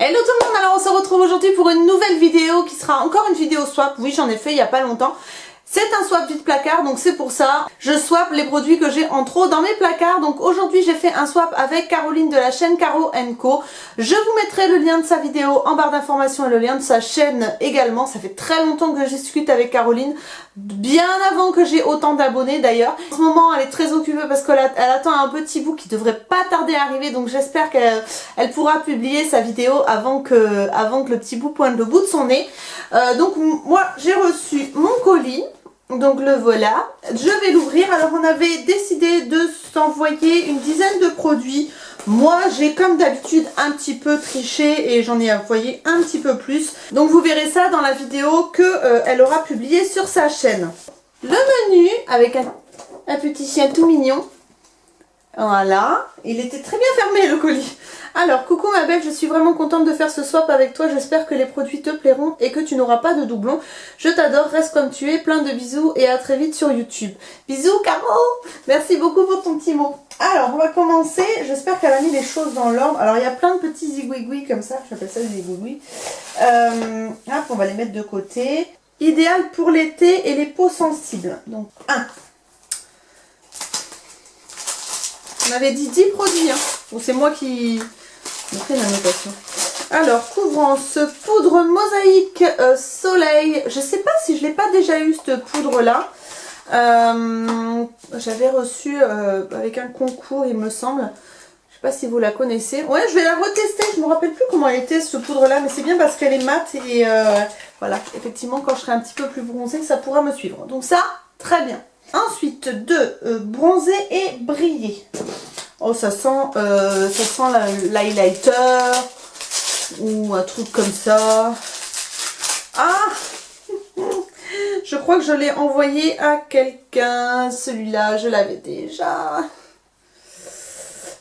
Hello tout le monde, alors on se retrouve aujourd'hui pour une nouvelle vidéo qui sera encore une vidéo swap. Oui, j'en ai fait il n'y a pas longtemps. C'est un swap vide placard, donc c'est pour ça. Je swap les produits que j'ai en trop dans mes placards. Donc aujourd'hui j'ai fait un swap avec Caroline de la chaîne Caro & Co. Je vous mettrai le lien de sa vidéo en barre d'informations et le lien de sa chaîne également. Ça fait très longtemps que je discute avec Caroline, bien avant que j'ai autant d'abonnés d'ailleurs. En ce moment elle est très occupée parce qu'elle attend un petit bout qui devrait pas tarder à arriver. Donc j'espère qu'elle pourra publier sa vidéo avant que le petit bout pointe le bout de son nez. Donc moi j'ai reçu mon colis. Donc le voilà, je vais l'ouvrir. Alors on avait décidé de s'envoyer une dizaine de produits. Moi j'ai comme d'habitude un petit peu triché et j'en ai envoyé un petit peu plus. Donc vous verrez ça dans la vidéo qu'elle aura publiée sur sa chaîne. Le menu avec un petit chien tout mignon. Voilà, il était très bien fermé le colis. Alors, coucou ma belle, je suis vraiment contente de faire ce swap avec toi. J'espère que les produits te plairont et que tu n'auras pas de doublons. Je t'adore, reste comme tu es, plein de bisous et à très vite sur YouTube. Bisous Caro. Merci beaucoup pour ton petit mot. Alors, on va commencer. J'espère qu'elle a mis les choses dans l'ordre. Alors, il y a plein de petits zigouigouis comme ça. J'appelle ça des zigouigouis. Hop, on va les mettre de côté. Idéal pour l'été et les peaux sensibles. Donc, 1. On avait dit 10 produits, hein. Bon, c'est moi qui fais la notation. Alors, couvrance, poudre mosaïque soleil. Je sais pas si je l'ai pas déjà eu cette poudre-là. J'avais reçu avec un concours, il me semble. Je sais pas si vous la connaissez. Ouais, je vais la retester. Je me rappelle plus comment elle était, cette poudre-là. Mais c'est bien parce qu'elle est mate. Et voilà, effectivement, quand je serai un petit peu plus bronzée, ça pourra me suivre. Donc ça, très bien. Ensuite, 2, bronzer et briller. Oh, ça sent l'highlighter ou un truc comme ça. Ah, je crois que je l'ai envoyé à quelqu'un. Celui-là, je l'avais déjà.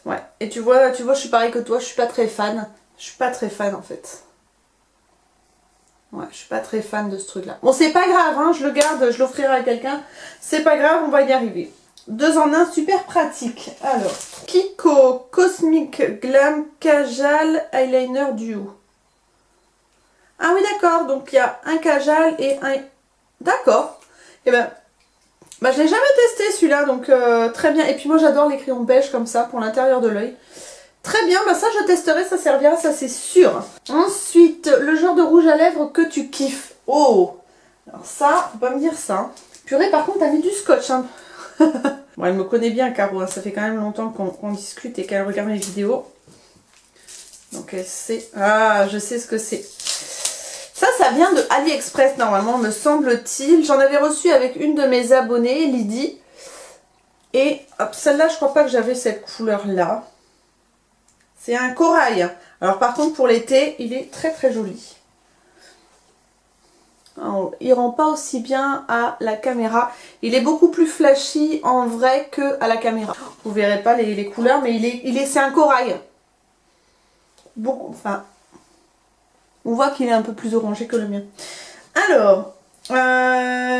Ouais, et tu vois, je suis pareil que toi, je suis pas très fan. Je suis pas très fan en fait. Ouais, je suis pas très fan de ce truc-là. Bon, c'est pas grave, hein, je le garde, je l'offrirai à quelqu'un. C'est pas grave, on va y arriver. 2 en 1, super pratique. Alors, Kiko Cosmic Glam Kajal Eyeliner Duo. Ah oui, d'accord, donc il y a un Kajal et un... D'accord. Et ben, je l'ai jamais testé celui-là, donc très bien. Et puis moi, j'adore les crayons beige comme ça pour l'intérieur de l'œil. Très bien, bah ça je testerai, ça servira, ça c'est sûr. Ensuite, le genre de rouge à lèvres que tu kiffes. Oh, alors ça, faut pas me dire ça. Purée, par contre, t'as mis du scotch. Hein. Bon, elle me connaît bien, Caro, hein. Ça fait quand même longtemps qu'on discute et qu'elle regarde mes vidéos. Donc elle sait... Ah, je sais ce que c'est. Ça vient de AliExpress normalement, me semble-t-il. J'en avais reçu avec une de mes abonnées, Lydie. Et celle-là, je crois pas que j'avais cette couleur-là. C'est un corail. Alors par contre pour l'été, il est très très joli. Alors, il rend pas aussi bien à la caméra. Il est beaucoup plus flashy en vrai que à la caméra. Vous verrez pas les couleurs, mais c'est un corail. Beaucoup, enfin, on voit qu'il est un peu plus orangé que le mien. Alors,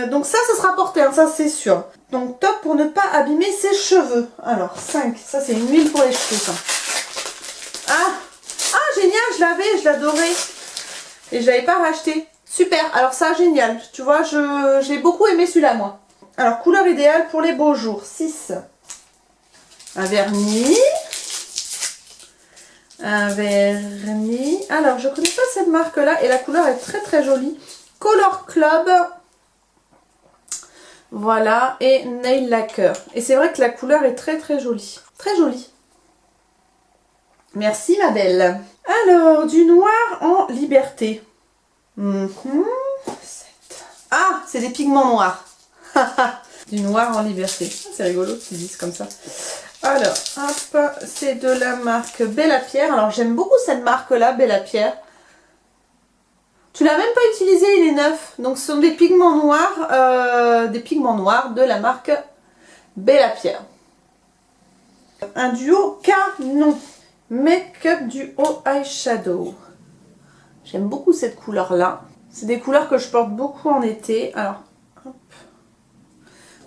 donc ça sera porté, hein, ça c'est sûr. Donc top pour ne pas abîmer ses cheveux. Alors 5, ça c'est une huile pour les cheveux ça. Ah, génial, je l'avais, je l'adorais. Et je l'avais pas racheté. Super, alors ça, génial. Tu vois, j'ai beaucoup aimé celui-là, moi. Alors, couleur idéale pour les beaux jours. 6. Un vernis. Un vernis. Alors, je connais pas cette marque-là. Et la couleur est très très jolie. Color Club. Voilà. Et Nail Lacquer. Et c'est vrai que la couleur est très très jolie. Très jolie. Merci ma belle. Alors, du noir en liberté. 7. Ah, c'est des pigments noirs. Du noir en liberté. C'est rigolo qu'ils disent comme ça. Alors, hop, c'est de la marque Bella Pierre. Alors, j'aime beaucoup cette marque-là, Bella Pierre. Tu l'as même pas utilisé, il est neuf. Donc, ce sont des pigments noirs de la marque Bella Pierre. Un duo canon. Make-up duo eyeshadow. J'aime beaucoup cette couleur-là. C'est des couleurs que je porte beaucoup en été. Alors, hop.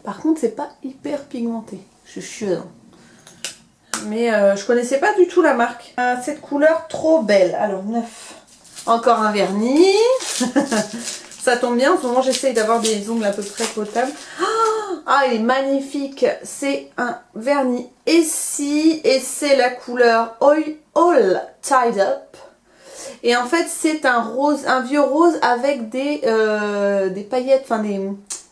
Par contre, c'est pas hyper pigmenté. Je suis chieuse. Mais je connaissais pas du tout la marque. Cette couleur trop belle. Alors 9. Encore un vernis. Ça tombe bien, en ce moment j'essaye d'avoir des ongles à peu près potables. Ah, il est magnifique. C'est un vernis Essie et c'est la couleur All Tied Up. Et en fait c'est un rose, un vieux rose avec des paillettes, enfin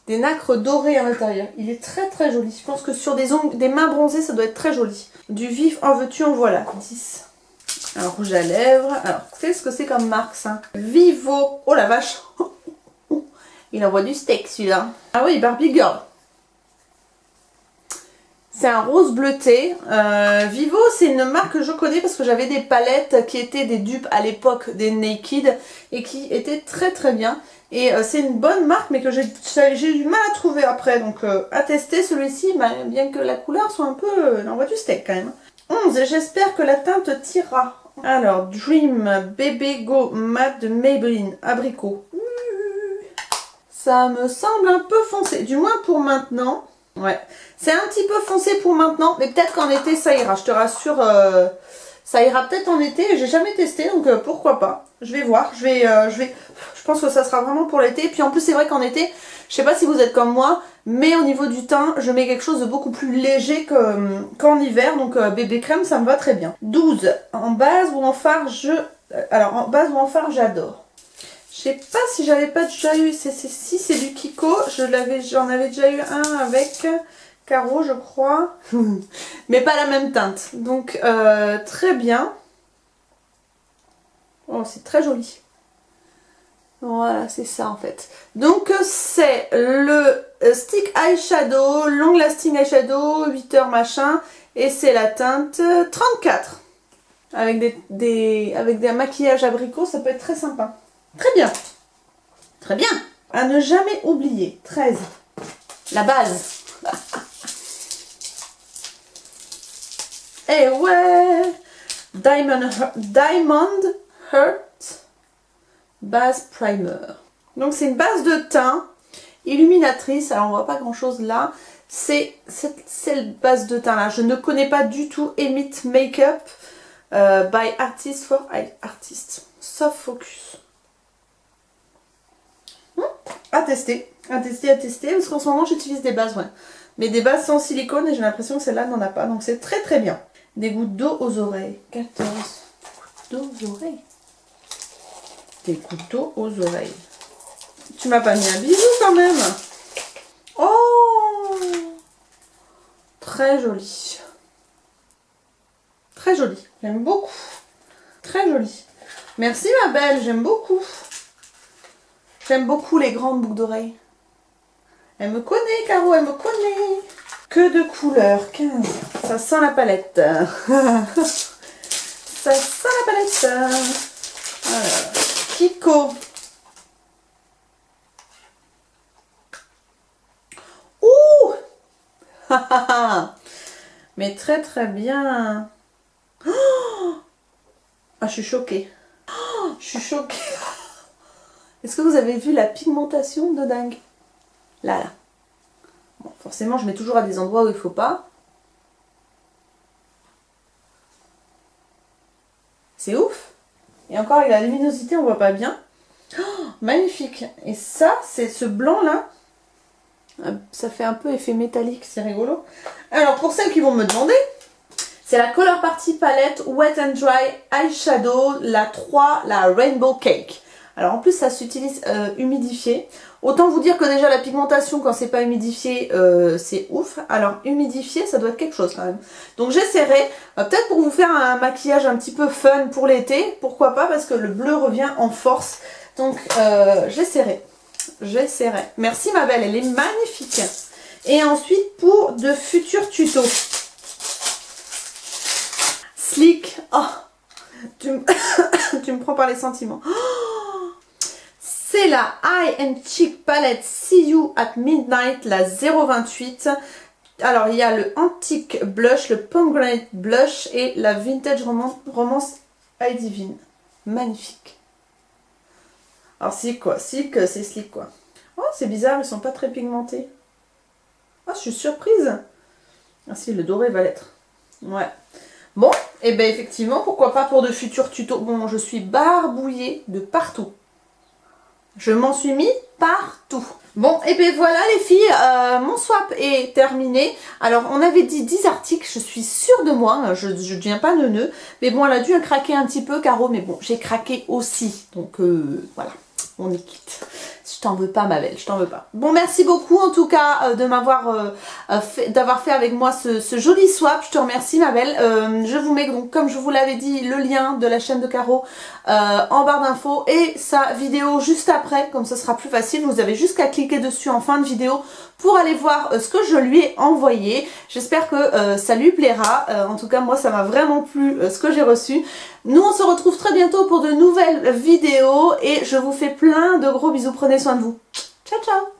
des nacres dorées à l'intérieur. Il est très très joli. Je pense que sur des ongles, des mains bronzées, ça doit être très joli. Du vif, en veux-tu, en voilà. 10. Alors rouge à lèvres. Alors qu'est-ce que c'est comme marque ça? Vivo. Oh la vache. Il envoie du steak celui-là. Ah oui, Barbie Girl. C'est un rose bleuté. Vivo, c'est une marque que je connais parce que j'avais des palettes qui étaient des dupes à l'époque des Naked et qui étaient très très bien. Et c'est une bonne marque mais que j'ai du mal à trouver après. Donc à tester celui-ci, bien que la couleur soit un peu... il envoie du steak quand même. 11. Et j'espère que la teinte tirera. Alors, Dream Baby Go Matte de Maybelline. Abricot. Ça me semble un peu foncé. Du moins pour maintenant. Ouais, c'est un petit peu foncé pour maintenant, mais peut-être qu'en été ça ira, je te rassure, ça ira peut-être en été, j'ai jamais testé, donc pourquoi pas, je vais voir, je pense que ça sera vraiment pour l'été, puis en plus c'est vrai qu'en été, je sais pas si vous êtes comme moi, mais au niveau du teint, je mets quelque chose de beaucoup plus léger qu'en hiver, donc bébé crème ça me va très bien. 12, en base ou en fard, alors en base ou en fard j'adore. Je sais pas si j'avais pas déjà eu, si c'est du Kiko, j'en avais déjà eu un avec Caro je crois, mais pas la même teinte, donc très bien. Oh c'est très joli, voilà c'est ça en fait. Donc c'est le stick eyeshadow, long lasting eyeshadow, 8 heures machin, et c'est la teinte 34, avec avec des maquillages abricots, ça peut être très sympa. Très bien. Très bien. À ne jamais oublier. 13. La base. Eh ouais. Diamond Heart Base Primer. Donc c'est une base de teint illuminatrice. Alors on voit pas grand chose là. C'est cette base de teint là. Je ne connais pas du tout Emit Makeup by Artist for Artist. Soft Focus. À tester, parce qu'en ce moment j'utilise des bases, ouais. Mais des bases sans silicone et j'ai l'impression que celle-là n'en a pas, donc c'est très très bien. Des gouttes d'eau aux oreilles, 14 gouttes d'eau aux oreilles. Des gouttes d'eau aux oreilles. Tu m'as pas mis un bisou quand même. Oh, très joli. Très joli, j'aime beaucoup. Très joli. Merci ma belle, j'aime beaucoup. J'aime beaucoup les grandes boucles d'oreilles. Elle me connaît, Caro, elle me connaît. Que de couleurs, 15. Ça sent la palette. Ça sent la palette. Alors, Kiko. Ouh. Mais très très bien. Oh, ah, je suis choquée. Oh, je suis choquée. Est-ce que vous avez vu la pigmentation de dingue? Là, là. Bon, forcément, je mets toujours à des endroits où il ne faut pas. C'est ouf. Et encore, avec la luminosité, on voit pas bien. Oh, magnifique. Et ça, c'est ce blanc-là. Ça fait un peu effet métallique, c'est rigolo. Alors, pour celles qui vont me demander, c'est la Color Party Palette Wet and Dry Eyeshadow, la 3, la Rainbow Cake. Alors en plus ça s'utilise humidifié. Autant vous dire que déjà la pigmentation quand c'est pas humidifié c'est ouf. Alors humidifié ça doit être quelque chose quand même. Donc j'essaierai peut-être pour vous faire un maquillage un petit peu fun pour l'été. Pourquoi pas, parce que le bleu revient en force. Donc j'essaierai. J'essaierai. Merci ma belle, elle est magnifique. Et ensuite pour de futurs tutos. Sleek. Oh, tu me prends par les sentiments. Oh, c'est la Eye and Cheek Palette See You at Midnight, la 028. Alors il y a le Antique Blush, le Pomegranate Blush et la Vintage Romance Eye Divine. Magnifique. Alors c'est quoi? C'est sleek quoi. Oh c'est bizarre, ils sont pas très pigmentés. Ah je suis surprise. Ah si, le doré va l'être. Ouais. Bon, et ben effectivement, pourquoi pas pour de futurs tutos. Bon, je suis barbouillée de partout. Je m'en suis mis partout. Bon, et ben voilà les filles, mon swap est terminé. Alors, on avait dit 10 articles, je suis sûre de moi, hein, je ne deviens pas neuneu. Mais bon, elle a dû craquer un petit peu, Caro, mais bon, j'ai craqué aussi. Donc, voilà, on est quitte. Je t'en veux pas, ma belle, je t'en veux pas. Bon, merci beaucoup en tout cas de m'avoir d'avoir fait avec moi ce joli swap. Je te remercie, ma belle. Je vous mets donc, comme je vous l'avais dit, le lien de la chaîne de Caro en barre d'infos et sa vidéo juste après, comme ça sera plus facile. Vous avez juste qu'à cliquer dessus en fin de vidéo pour aller voir ce que je lui ai envoyé. J'espère que ça lui plaira. En tout cas, moi, ça m'a vraiment plu ce que j'ai reçu. Nous, on se retrouve très bientôt pour de nouvelles vidéos et je vous fais plein de gros bisous. Prenez soin de vous. Ciao, ciao!